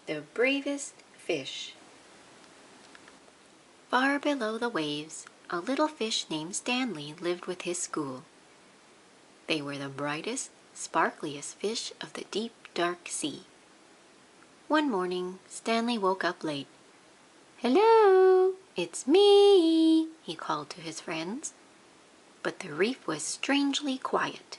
The Bravest Fish. Far below the waves, a little fish named Stanley lived with his school. They were the brightest, sparkliest fish of the deep, dark sea. One morning, Stanley woke up late. "Hello, it's me," he called to his friends. But the reef was strangely quiet.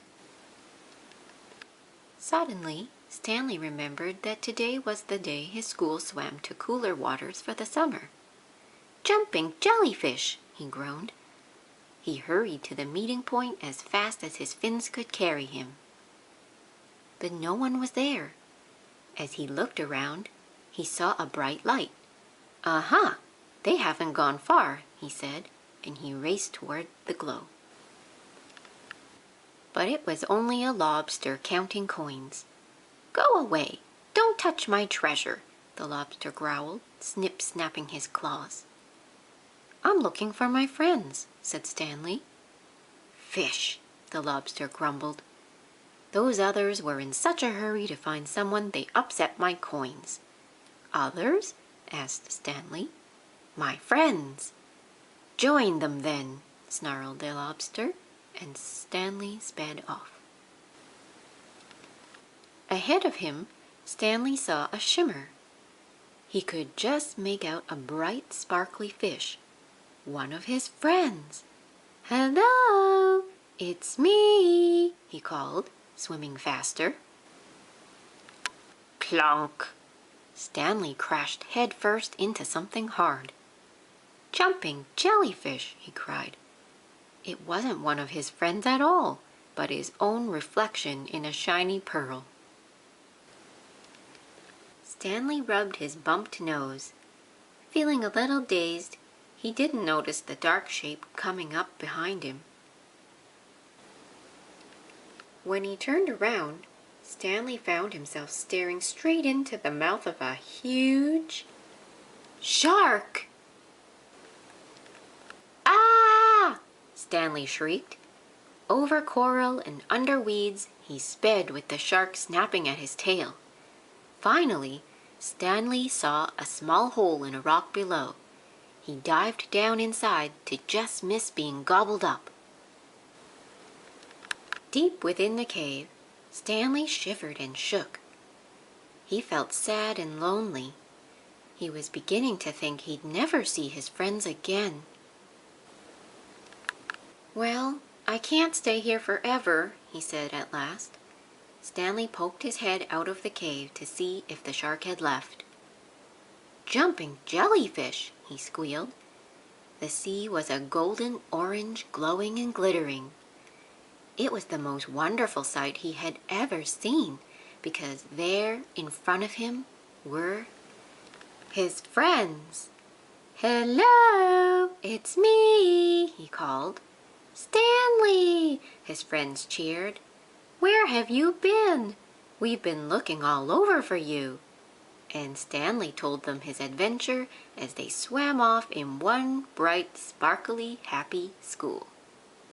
Suddenly, Stanley remembered that today was the day his school swam to cooler waters for the summer. "Jumping jellyfish!" he groaned. He hurried to the meeting point as fast as his fins could carry him. But no one was there. As he looked around, he saw a bright light. "Aha! They haven't gone far," he said, and he raced toward the glow. But it was only a lobster counting coins. "Go away! Don't touch my treasure!" the lobster growled, snip-snapping his claws. "I'm looking for my friends," said Stanley. "Fish!" the lobster grumbled. "Those others were in such a hurry to find someone they upset my coins." "Others?" asked Stanley. "My friends." "Join them then," snarled the lobster, and Stanley sped off. Ahead of him, Stanley saw a shimmer. He could just make out a bright, sparkly fish, one of his friends. "Hello, it's me," he called, swimming faster. Clunk! Stanley crashed headfirst into something hard. "Jumping jellyfish!" he cried. It wasn't one of his friends at all, but his own reflection in a shiny pearl. Stanley rubbed his bumped nose. Feeling a little dazed, he didn't notice the dark shape coming up behind him. When he turned around, Stanley found himself staring straight into the mouth of a huge shark! "Ah!" Stanley shrieked. Over coral and under weeds, he sped with the shark snapping at his tail. Finally, Stanley saw a small hole in a rock below. He dived down inside to just miss being gobbled up. Deep within the cave, Stanley shivered and shook. He felt sad and lonely. He was beginning to think he'd never see his friends again. "Well, I can't stay here forever," he said at last. Stanley poked his head out of the cave to see if the shark had left. "Jumping jellyfish!" he squealed. The sea was a golden orange, glowing and glittering. It was the most wonderful sight he had ever seen, because there in front of him were his friends. "Hello, it's me," he called. "Stanley!" his friends cheered. "Where have you been? We've been looking all over for you." And Stanley told them his adventure as they swam off in one bright, sparkly, happy school.